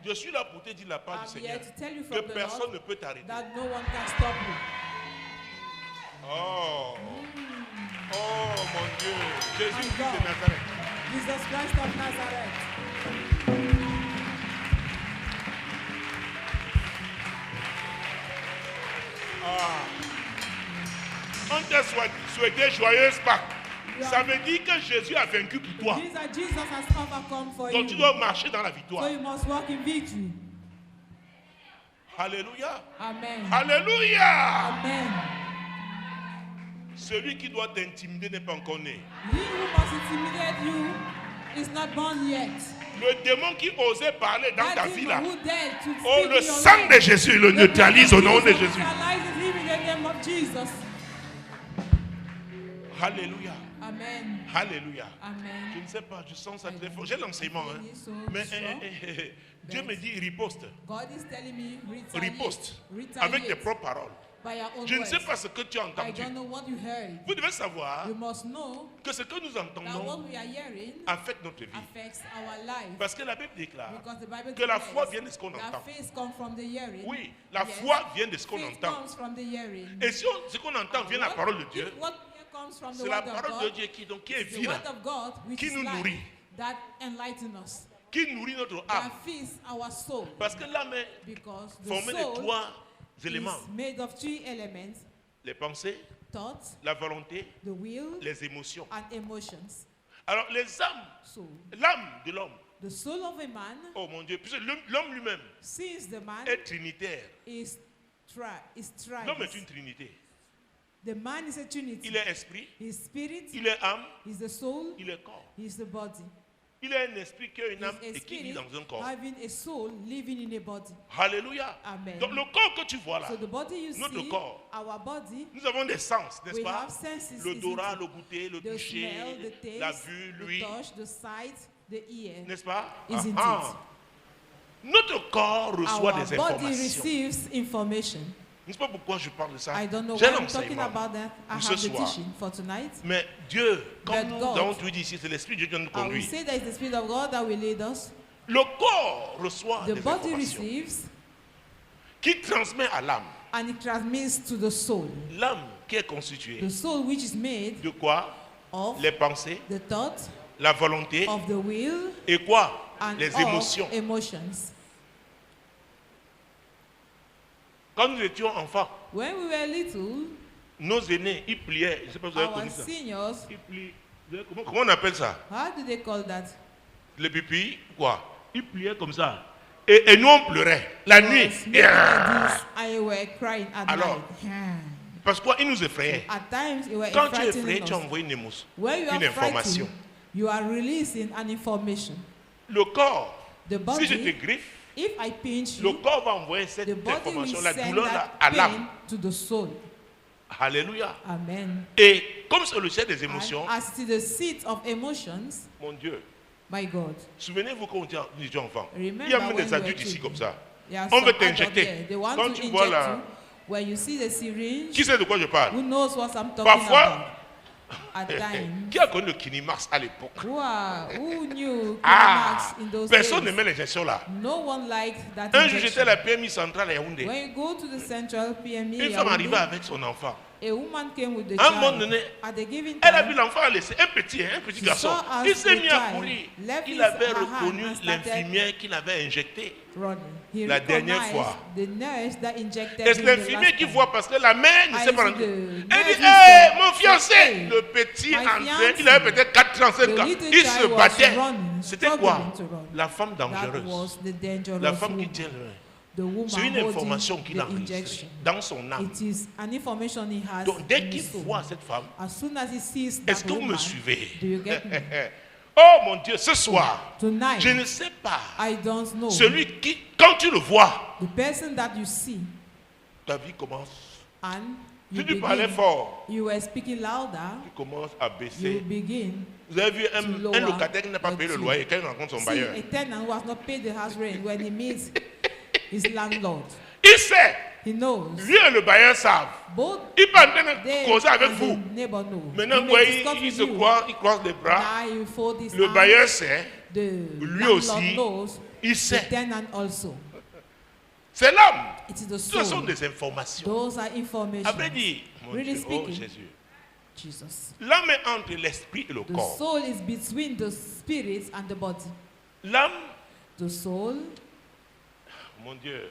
Je suis là pour te dire la part du I'm Seigneur. here to tell you Que from the personne Lord ne peut t'arrêter. that no one can stop you. Oh. Oh mon Dieu. Jésus-Christ God. de Nazareth. Jesus Christ of Nazareth. On t'a souhaité joyeuse Pâques. Ça veut dire que Jésus a vaincu pour toi. Means that Jesus has overcome for Donc tu you. dois marcher dans la So victoire. you must walk in victory. Alléluia. Amen. Alléluia. Amen. Celui qui doit t'intimider n'est pas encore né. He who must intimidate you is not born yet. Le démon qui osait parler dans ta That vie demon là. who dared to Oh, speak le in your sang life. de Jésus le neutralise au nom de Jesus Jésus. neutralizes him in the name of Jesus. Alléluia. Amen. Alléluia. Amen. Je ne sais pas, je sens ça très fort. J'ai l'enseignement. Hein. Mais Dieu me dit riposte. God is telling me Riposte. retaliate Avec tes propres paroles. by your own Je ne sais words. pas ce que tu as I entendu. don't know what you heard. Vous devez savoir You must know que ce que nous that what entendons we are hearing affecte notre vie. affects our life. Parce que la Bible déclare Because the Bible que la declares foi vient de ce qu'on that entend. faith comes from the hearing. Oui, la Yes. foi vient de ce qu'on Faith entend. comes from the hearing. Et si ce qu'on entend vient de la parole de Dieu, What comes from the c'est la word of parole de God, Dieu qui est the vie, word of God which qui is nous life, nourrit. that enlighten us, qui nourrit notre that âme. feeds our soul. Parce que l'âme est Because the formée de soul trois éléments. is made of three elements: Les pensées, thoughts, la volonté, the will, les émotions. and emotions. Alors les âmes, So l'âme de l'homme, the soul of a man, oh mon Dieu, puisque l'homme lui-même since the man est trinitaire. is L'homme est thrice. une trinité. The man is a trinity. Il est esprit, His spirit il est âme, is the soul, il est corps. is the body. Il est un esprit qui a une âme Is a et qui vit spirit dans un corps. having a soul living in a body. Alléluia. Amen. Donc le corps que tu vois là, So the body you notre see, corps, our body, nous avons des sens, n'est-ce we pas? have senses. L'odorat, isn't le it? goûter, le The toucher, smell, the taste, la vue, the l'ouïe, touch, the sight, the ear. n'est-ce pas? Isn't Ah, ah. Notre corps reçoit Our des body informations. receives information. Je ne sais pas pourquoi je parle de ça. I don't know J'ai why I'm talking l'enseignement about that. I pour ce have the soir. teaching for tonight. Mais Dieu, comme But nous God- avons tout dit ici, c'est l'Esprit de Dieu qui nous I will conduit. say that it's the Spirit of God that will lead us. Le corps reçoit The des body informations receives qui transmet à l'âme. and it transmits to the soul. L'âme qui est constituée The soul which is made de quoi? of Les pensées, the thought, la volonté of the will, et quoi? and Les of émotions. emotions. Quand nous étions enfants, When we were little, nos aînés, ils pliaient. Je ne sais pas si vous avez our connu ça. seniors, Ils plient. Comment on appelle ça? how do they call that? Les pupilles, quoi? Ils pliaient comme ça. Et nous, on pleurait. La nuit. Yes, maybe like this, I were crying at Alors, night. parce que quoi? Ils nous effrayaient. At times, it were Quand tu es effrayé, frightening tu as us. envoyé une émotion. When you Une are information. frightened, you are releasing an information. Le corps, The si je te body, griffe, if I pinch le you, corps va envoyer cette the body will information, la send douleur là, that à l'âme. pain to the soul. Alléluia. Amen. Et comme c'est le chef des And émotions, as to the seat of emotions, mon Dieu, my God. souvenez-vous quand on était enfant. Il Remember y a même when des we were adultes ici children. comme ça. There are On some veut adults t'injecter. there. They want Quand to tu vois inject là, you. When you see the syringe, qui sait de quoi je parle? who knows what I'm talking Parfois, about? At times. qui a connu le Kinimax à l'époque? Who knew Ah, Kinimax in those personne days? n'aimait l'injection là. No one liked that Un jour, j'étais à injection. la PMI centrale à Yaoundé. When you go to the central PME, Une femme Yaoundé, arrivait avec son enfant. a woman came with the À un moment child. donné, At the given elle a vu time, l'enfant laisser un petit she garçon. saw us Il s'est the mis à child, courir. left Il his- avait her hand reconnu and started l'infirmière qui l'avait injecté. running. He La dernière recognized fois. the nurse that injected Et him c'est the l'infirmier last qui time. voit parce que la mère ne I sait pas see rentrer. the Elle nurse dit, is hé, there. mon fiancé, Hey, le petit my entrait, fiancé. il avait peut-être 4-35 The ans. little Il child se was battait. running, C'était quoi? struggling to run. La femme That dangereuse. was the dangerous La femme qui woman. tient le... The woman C'est une holding information qu'il the a enregistrée injection. dans son âme. It is an information he has Donc dès in qu'il his soul. voit cette femme, As soon as he sees est-ce that que vous me woman, suivez? do you get me? Oh mon Dieu, ce soir, Tonight, je ne sais pas. I don't know. Celui qui, quand tu le vois, The person that you see ta vie commence. and you Si tu parlais begin, fort, you were speaking louder, tu commences à you baisser. begin. Vous avez vu un lower locataire qui n'a pas your payé le tune. loyer quand il rencontre son See, bailleur. a tenant who has not paid the house rent when he meets his landlord. Il sait, He knows. lui et le bailleur savent. Both Il va en train de they causer avec and vous. the neighbor know. Maintenant, He vous may voyez, discuss il with se you. croise, il croise les bras. Now you fold his Le arms. bailleur sait. Lui landlord aussi, knows, il the sait. tenant also. C'est l'homme. It is the Ce sont soul. des informations. Those are À vrai information. dire, mon Really Dieu, oh speaking. Jésus. Jesus. L'âme est entre l'esprit et le The corps. soul is between the spirit and the body. L'âme, The soul mon Dieu,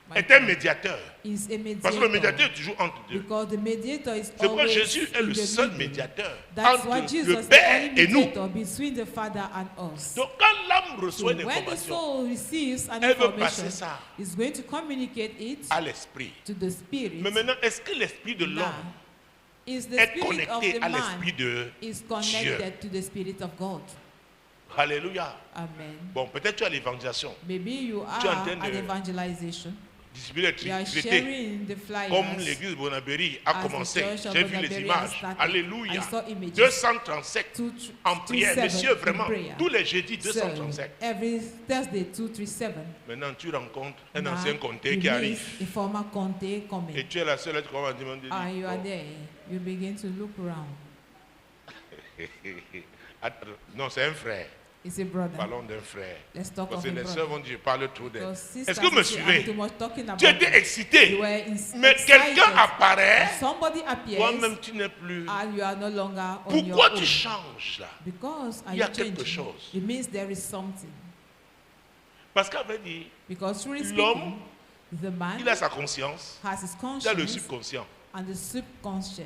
my est un God, médiateur. is a Parce que le mediator. médiateur est toujours entre deux. Because the mediator is C'est pourquoi always Jésus est in le the seul middle. médiateur That's why entre Jesus le is the Père only et nous. mediator between the Father and us. Donc quand l'âme So reçoit une when the information, soul receives an elle veut information, passer ça it's going to communicate it à l'esprit. to the spirit. Mais maintenant, est-ce que l'esprit de Now, l'homme is the est spirit of connecté the à man l'esprit de is Dieu? connected to the spirit of God. Alléluia. Amen. Bon, peut-être tu as l'évangélisation. Maybe you Tu es en are train at de evangelization. Distribuer You are les traités. sharing the flyers. Comme l'église Bonabéry a As the commencé. church of J'ai vu les Bonabéry images. has started. Alléluia. I saw images. 237 en prière. 237 Monsieur, in vraiment, prayer. tous les jeudis, So, 237. every Thursday, 237. Maintenant, tu rencontres un Now, ancien comté you qui meet arrive. a former comté coming. Et tu es la seule à te commencer à demander. And you are there. You begin to look around. Non, c'est un frère. It's a brother. Parlons d'un frère. Let's talk Parce of que a les sœurs brother. vont dire, je parle trop d'elle. Because Est-ce sisters que vous me say, I'm suivez? too much talking about Tu étais them. excité. You were Mais quelqu'un excited. apparaît. Somebody appears Toi-même, tu n'es plus. and you are no longer on Pourquoi your tu own. changes là? Because are Il y a you quelque changing? chose. It means there is something. Parce qu'avait dit, Because truly l'homme, speaking, the man il a sa conscience, has his il a le conscience subconscient. and the subconscious.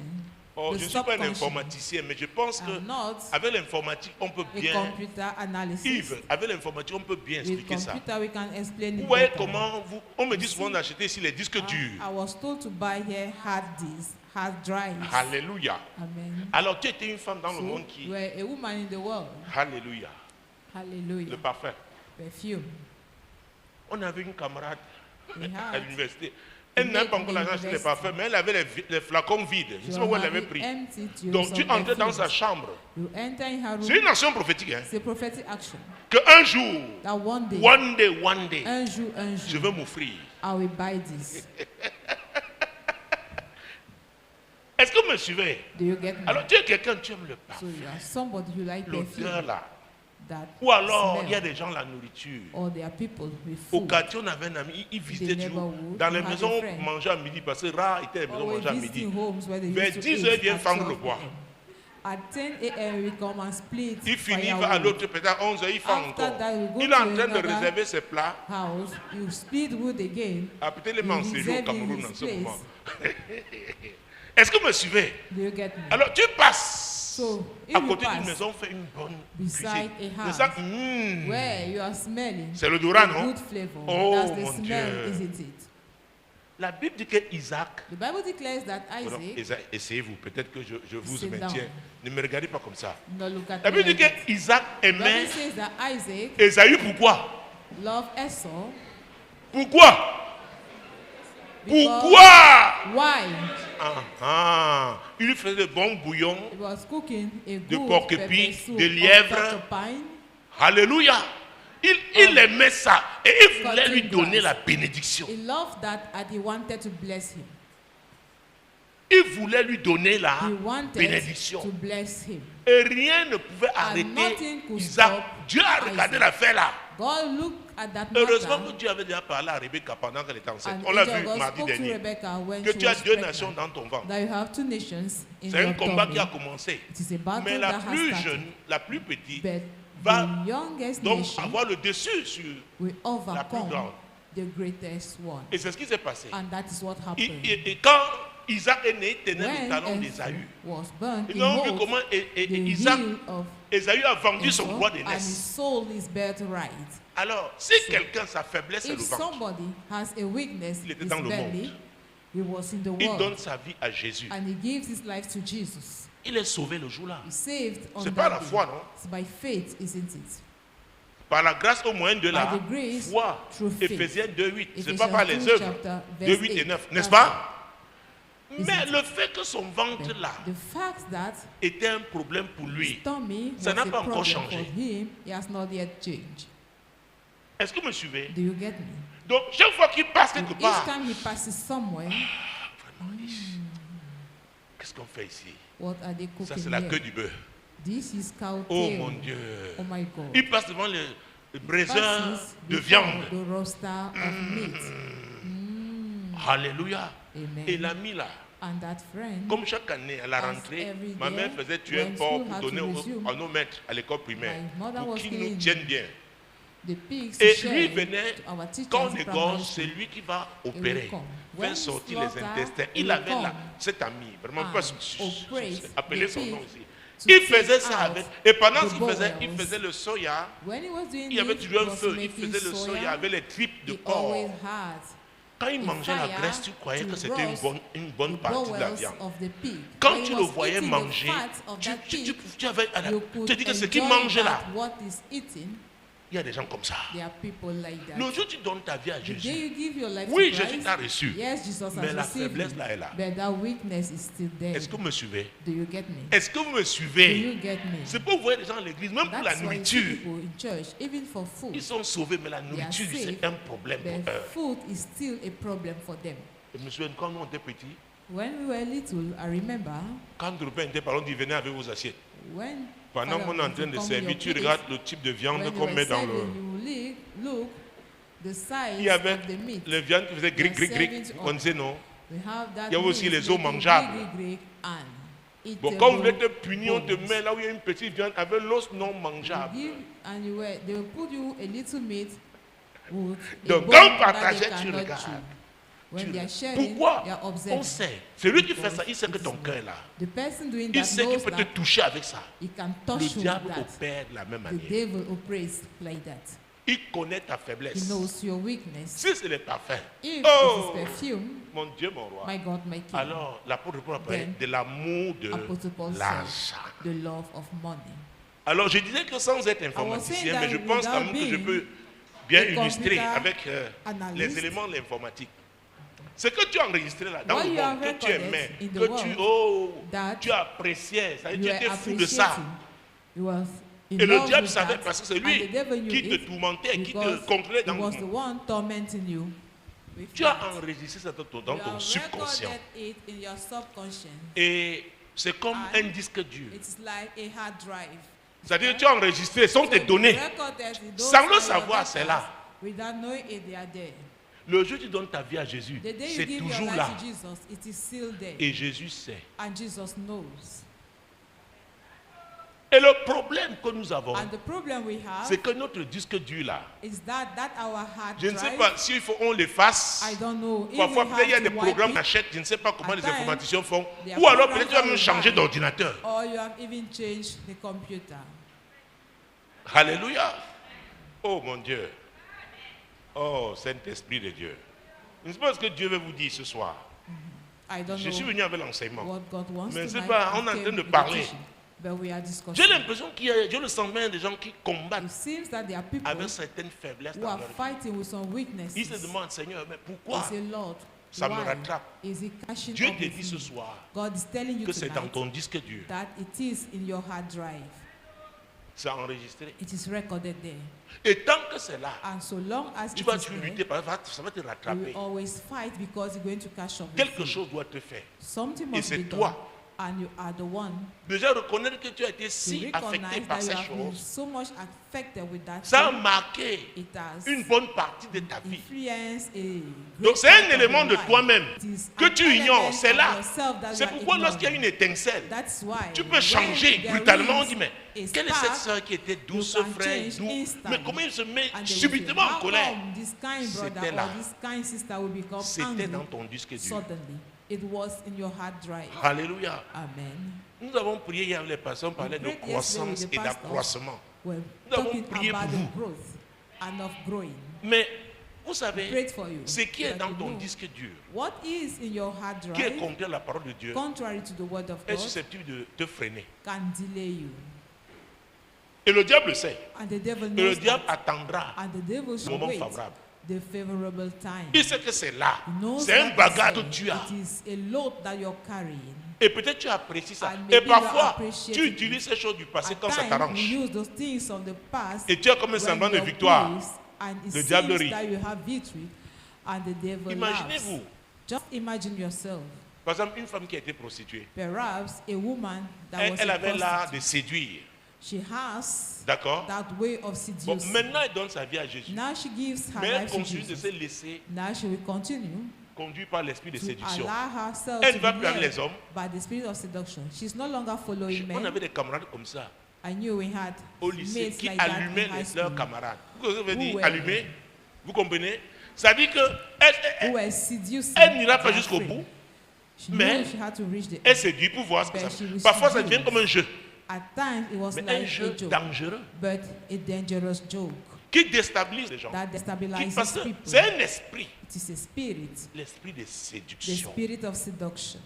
Oh, the je ne suis pas un subconscious. informaticien, mais je pense que I'm not avec l'informatique, on peut a bien. computer analysis. Yves, avec l'informatique, on peut bien With expliquer ça. computer, we can explain Vous it voyez better. comment vous. On me dit souvent d'acheter ici les disques durs. I was told to buy here hard disks, hard drives. Alléluia. Amen. Alors tu étais une femme dans le So, monde qui. we're a woman in the world. Alléluia. Le Hallelujah. parfum. Perfume. On avait une camarade We à had. l'université. Elle n'a pas encore l'argent acheter les parfums, mais elle avait les flacons vides. Je ne sais pas où elle l'avait pris. Donc tu entrais dans sa chambre. You enter in her room. C'est une action prophétique. Hein? C'est prophetic action. Qu'un jour, That one day, un jour, je vais m'offrir. I will buy this. Est-ce que vous me suivez? Do you get me? Alors tu es quelqu'un, tu aimes le So parfum. you are somebody who like L'odeur perfume. là. That Ou alors, il y a smell. des gens, la nourriture. Or there are people with Au food. quartier, on avait un ami, il visitait They toujours. neighborhood, Dans les you had maisons, a on friend. mangeait à midi, parce que rare était les maisons Always mangeaient à midi. visiting homes where they Vers used to 10 heures, eat il vient at fendre 12 le bois. p.m. At 10 a.m. we come and split Il finit, firewood. va à l'autre, peut-être à 11 heures, il fait After encore. that, we go Il est en to train de another réserver ses plats. house, you split wood again. Ah, peut-être les You en séjour au reserve in Cameroun his en ce place. moment. Est-ce que vous me suivez? Do you get me? Alors, tu passes So, if à you côté d'une pass maison, fais une bonne beside cuisine. a C'est house ça? where you are smelling C'est l'odorat, a non? good flavor, Oh, that's the mon smell, Dieu. isn't it? La Bible dit que Isaac. The Bible declares that Pardon, Isaac, essayez-vous, peut-être que je vous Sit maintiens. down. Ne me regardez pas comme ça. no look at La me Bible dit like that. que Isaac The aimait Bible says that Isaac Esaü. Pourquoi? loved Esau. Pourquoi? Because- Pourquoi? Why? Il lui faisait de bons bouillons. He was cooking a De good porc-épic, pepper soup de of lièvre. porcupine. Alléluia. Il aimait ça. Et il voulait lui Cutting donner grass. la bénédiction. He loved that and he wanted to bless him. Il voulait lui donner la He wanted bénédiction. to bless him. Et rien ne pouvait arrêter nothing could Isaac. stop Dieu a regardé Isaac. l'affaire là. God looked at that Heureusement que matter. Dieu avait déjà parlé à Rebecca pendant qu'elle était enceinte. And On l'a angel vu God mardi spoke to dernier. Rebecca when Que she tu as was deux pregnant. nations dans ton ventre. That you have two nations in C'est un your combat qui a tummy. commencé. It is a battle Mais la that has plus started. jeune, la plus petite, But va the youngest donc nation avoir le dessus sur. will overcome grande. the greatest one. Et c'est ce qui s'est passé. And that is what happened. Et quand Isaac est né, il tenait le When talon Esau d'Ésaü. was burnt, Ils he ont vu holds comment the Isaac, heel of Ésaü a vendu son Esau, droit de and his naissance. soul is birthright. Alors, si quelqu'un, sa faiblesse, c'est le If ventre, somebody has a weakness, Il était his dans le belly, he was in the il world, donne sa vie à Jésus. and he gives his life to Jesus. Il est sauvé le jour-là. He saved on C'est pas la that day. foi, non? It's by faith, isn't it? Par la grâce au moyen de la By the grace, foi. through faith. Éphésiens 2.8. Ce n'est Ephesians pas par les 2 œuvres. chapter, verse 2.8 et 8. 9. N'est-ce That's pas? Mais le fait que son ventre là The fact that était un problème pour his lui. tummy Ça was n'a a pas encore problem changé. for him, he has not yet changed. Est-ce que vous me suivez? Do you get me? Donc, chaque fois qu'il passe So quelque each part, time he passes somewhere, vraiment, qu'est-ce qu'on fait ici? what are they Ça, cooking c'est la here? queue du bœuf. This is cow Oh tail. mon Dieu. Oh my God. Il passe devant le braiseur Passes de before viande. the roaster of meat. Alléluia. Amen. Et l'ami là, And that friend, comme chaque année à la As rentrée, every ma day, mère faisait tuer un when porc school pour had donner to resume, à nos maîtres à l'école primaire, my mother pour was qu'ils nous killing tiennent bien. the pigs Et to lui share venait, to our teachers quand on in égorge, primary c'est school. lui qui va will opérer, come. faire When sortir slaughter, les intestins. he Il will avait là, come cet ami, vraiment and pas oppress appeler the son nom pig ici. to Il take faisait ça out avec, et pendant the qu'il faisait le soya, When he was doing il y avait it, toujours he un was feu, il making faisait le soya soya. avec les tripes de He corps. always had Quand il a mangeait la fire graisse, tu croyais to que c'était roast une bonne the partie de la bowels viande. of the pig. Quand When tu he le was voyais eating manger, the fat of that pig, tu avais, you tu could te dis que ce qu'il enjoy mangeait là, that what is eating. il y a des gens comme ça. There are people like that. Le jour où tu donnes ta vie à The day Jésus, you give your life oui, to Jésus Christ, t'a reçu, yes, Jesus mais has la received faiblesse you, là est là. but that weakness is still there. Est-ce que vous me suivez? Do you get me? Est-ce que vous me Do suivez? you get me? C'est pour vous voyez les gens à l'église, même pour la That's why you see nourriture. people in church, even for food, Ils sont sauvés, mais la they are nourriture, saved, c'est un problème pour but eux. food is still a problem for them. Je me souviens, quand nous on était petits, When we were little, I remember quand le repas était par exemple, venez avec vos assiettes. when Pendant Father qu'on est en was train de come servir, with tu your regardes plate, le type de viande when qu'on you met were dans serving, le... you look the size Il y avait of the meat. les viandes qui faisaient gric, gric, gric. serving On disait non. We have that Il y avait aussi meat les os making mangeables. grick, and Bon, eatable quand vous voulez te punir, on te bones. met là où il y a une petite viande avec l'os non They mangeable. give, and they will put you a little meat with a Donc, bone quand that partageait, they tu cannot regardes. chew. When Tu they are regardes. sharing, Pourquoi? they are On observing. sait. Celui qui fait ça, il sait que Because ton it is cœur est là. The person doing Il that sait qu'il knows peut te that toucher avec ça. he can Le touch you with diable that. opère de la même The manière. devil operates like that. Il connaît ta He faiblesse. knows your weakness. Si c'est le parfum, If oh, it is perfume, mon Dieu, mon roi. my God, my King, Alors, l'apôtre Paul a parlé Then, de l'amour de Apostle Paul said, l'argent. the love of money. Alors, je disais que sans être saying informaticien, that mais je pense quand without même que je being peux bien a illustrer computer avec analyst, les éléments de l'informatique. Ce que tu as enregistré là, dans what le you have monde, que tu recorded aimais, in the que tu, world, that tu appréciais, ça, tu you étais were fou de ça. appreciating. You was in Et le love diable with savait that, parce que c'est and the lui devil knew qui te it tourmentait, qui because te contrôlait he dans was le the monde. one tormenting you. with Tu as that. enregistré ça dans You ton have subconscient. recorded it in your subconscious. Et c'est comme And un disque dur. It's like a hard drive. C'est-à-dire que tu as enregistré, sont tes So données. you recorded it, those Sans le are your savoir, data. c'est là. Without knowing it, they are there. Le jour où tu donnes ta vie à Jésus, The day you c'est give your toujours life là. to Jesus, it is still there. Et Jésus sait. And Jesus knows. Et le problème que nous avons, And the problem we have c'est que notre disque dur là, is that our hard je ne sais drive, pas s'il faut on l'efface. I don't know if Parfois, we peut-être il y a have des to programmes wipe it, d'achète, je ne sais pas comment At les times, informaticiens font. there are Ou alors programs peut-être tu vas that même we changer buy. d'ordinateur. or you have even changed the computer. Alléluia. Oh mon Dieu. Oh Saint-Esprit de Dieu. Je ne sais pas ce que Dieu veut vous dire ce soir. I don't Je suis know venu avec l'enseignement. what God wants Mais c'est tonight. pas, I on est en came train de with the parler. teaching, but we are discussing. J'ai l'impression qu'il y a, je le sens bien des gens qui combattent It seems that there are people avec certaines faiblesses who dans are leur vie. fighting with some weaknesses. Ils se demandent, Seigneur, mais They pourquoi say, Lord, ça me why rattrape? is it catching Dieu up te with dit ce me? soir God is telling you que c'est dans tonight ton disque dur. that it is in your hard drive. C'est enregistré. It is recorded there. Et tant que c'est là, And so long as tu it vas is toujours there, lutter, parce que ça va te you will rattraper. always fight because you're going to catch up with Quelque you. chose doit te faire. Something Et must c'est be done, toi. and you are the one Déjà reconnaître que tu as été to si affecté recognize par that you ces have been choses, so much affected with that ça a thing. marqué It has une bonne partie de ta vie. influenced a great Donc c'est un part of élément your de life. toi-même It is que an tu ignores, element c'est of là. yourself that C'est you are pourquoi lorsqu'il y a ignoring. une étincelle, That's why tu peux when changer there brutalement. On is dit, mais a quelle est cette spark, sœur qui était douce, you ce can frère change doux? instantly. Mais comment il se met and they will say, subitement en how colère? come this kind brother C'était là. or this kind sister will become C'était angry dans ton disque dur. suddenly? It was in your hard drive. Alléluia. Amen. Nous avons prié hier, les personnes parlaient de prayed yesterday croissance with the et pastors. d'accroissement. We're Nous avons talking prié about pour the vous. growth and of growing. Mais vous We savez, prayed for you. ce qui est that dans you ton know disque dur, what is in your hard qui est drive, contraire à la parole de Dieu, contrary to the word of est God, susceptible de te freiner. can delay you. Et le diable le sait. And the devil Et le knows diable that. attendra And the devil le should moment wait favorable. the favorable time. Il sait que c'est là. He knows C'est un that bagage que it's tu as. It is a load that you're carrying. Et peut-être tu apprécies ça. And Et maybe parfois, you appreciate tu it. utilises ces choses du passé At quand ça times, t'arrange. you use those things of the past Et tu as comme un when semblant de you're victoire. pleased, and it Le diable seems rit. that you have victory, and the devil laughs. Imaginez-vous, Just imagine yourself. Par exemple, une femme qui a été prostituée, Perhaps a woman that was elle a avait l'art prostitute, de séduire. she has D'accord? that way of Bon, seducing. maintenant, elle donne sa vie à Jésus. Now she gives her Mais elle life to continue de se Jesus. laisser Now she will continue conduire par l'esprit de to séduction. allow herself Elle to ne va be plus avec led les hommes. by the spirit of seduction. She's no longer following On men. avait des camarades comme ça I knew we had au lycée mates qui like that allumaient in high leurs school camarades. Vous savez dire were- allumer? Vous comprenez? Ça dit que who were seducing elle n'ira pas their jusqu'au friend. bout. She mais knew she had to reach the Elle end. séduit pour voir ce que But ça she fait. was Parfois, ça seduced. devient comme un jeu. At times it was Mais like un jeu a joke, dangereux but a dangerous joke qui déstabilise les gens. that Parce destabilizes que people. c'est un esprit. It is a spirit, L'esprit de the séduction. spirit of seduction.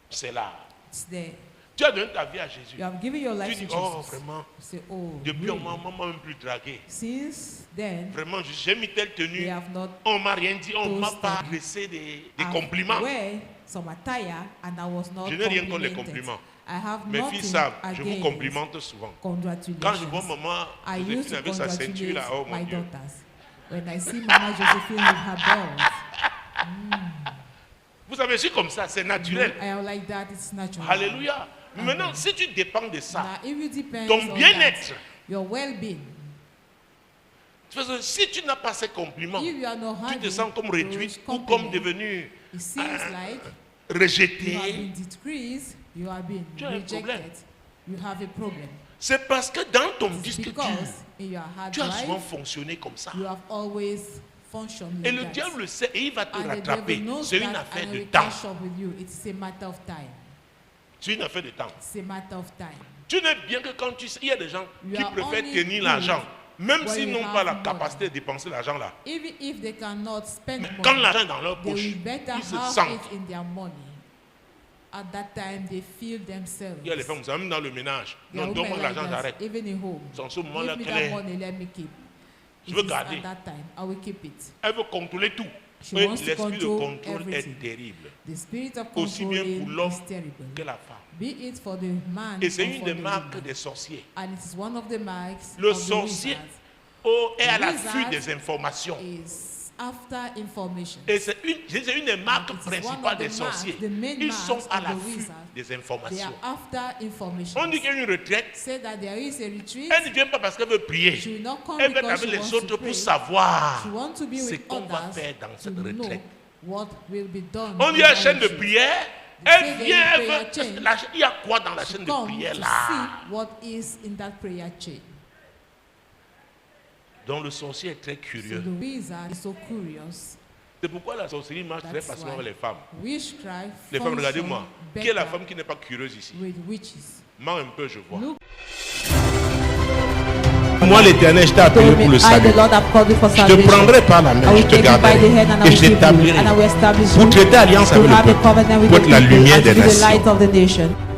C'est là. It's there. Tu as donné ta vie à Jésus. You have given your Tu life dis, to oh Jesus. vraiment, You say, oh, depuis un really? moment, on m'a même plus dragué. Since then, Vraiment, j'ai mis telle they tenue. have not On m'a rien dit, on m'a Toasted. pas adressé des I've compliments. wear some attire and I was not Je n'ai rien contre les complimented. compliments. I have Mes nothing filles savent, je vous against complimente souvent. congratulations. Quand je vois maman I used Joséphine to avec sa ceinture congratulate là, oh mon my Dieu. daughters. When I see Mama Josephine with her bells, Vous savez, je suis comme ça, c'est naturel. I am like that, it's natural. Alléluia. Maintenant, si tu dépends de ça, Now, if you depend ton on bien-être, that, your well-being, parce que si tu n'as pas ces compliments, if you are not tu te having sens comme réduit those ou comme compliments, devenu it seems like you have rejeté. been decreased, you have been Tu as un problème. rejected, you have a problem. C'est parce que dans ton It's disque dur, because in your hard tu as souvent drive, fonctionné comme ça. you have always functioned Et like le that. diable le sait et il va te And the rattraper. devil knows C'est une that affaire and de will temps. catch up with you. It's a matter of time. C'est une affaire de temps. It's a matter of time. Tu n'es bien que quand tu sais, il y a des gens You qui are préfèrent only tenir good l'argent, même when s'ils you n'ont pas la have capacité de dépenser l'argent là. Even if they cannot spend Mais money, quand l'argent est dans leur they poche, will better ils se have sentent. it in their money. At that time, they feel themselves. Il y a les femmes, vous savez, même dans le ménage. There are Non, women donne-moi like l'argent, that, j'arrête. even in home. C'est en ce moment-là Give me qu'elle that est. money, let me keep. Je It veux is garder. at that time, I will keep it. Elle veut contrôler tout. She Et wants to l'esprit de control contrôle everything. est terrible. The spirit of Aussi bien pour controlling l'homme is terrible. que la femme. Be it for the man Et c'est or une for des the marques woman. des sorciers. And it is one of the marks Le of the sorcier wizard. est à The l'affût wizard des informations. is after information. Et c'est une des marques It is one principales of des the marks, sorciers. the main Ils marks sont à of the l'affût wizard. des They informations. are after information. On dit qu'il y a une retraite. Say that there is a retreat. Elle ne vient pas parce qu'elle veut prier. She will not come Elle va être because avec she les wants autres to pour pray. savoir She wants to be ce with qu'on va others faire dans to cette know retraite. what will be done. On dit in la that chaîne de retreat. prière. They say Elle there vient, is elle prayer veut. chain. Il y a quoi dans la She chaîne de come prière to là? see what is in that prayer chain. Donc le sorcier est très So curieux. the wizard is so curious. C'est pourquoi la sorcellerie marche très That's facilement why avec les femmes. Witchcraft Les femmes, regardez-moi. function Qui est la better femme qui n'est pas curieuse ici? with witches. Mens un peu, je vois. Look, Moi, l'Éternel, je t'ai appelé pour le I, salut. the Lord, have called you for Je te salvation. prendrai par la I main, will je te take you by the garderai hand and I et will je keep you t'établirai and I will establish pour you traiter alliance to avec le have a peuple covenant with pour the être la people lumière and to des be the light nations. of the nation.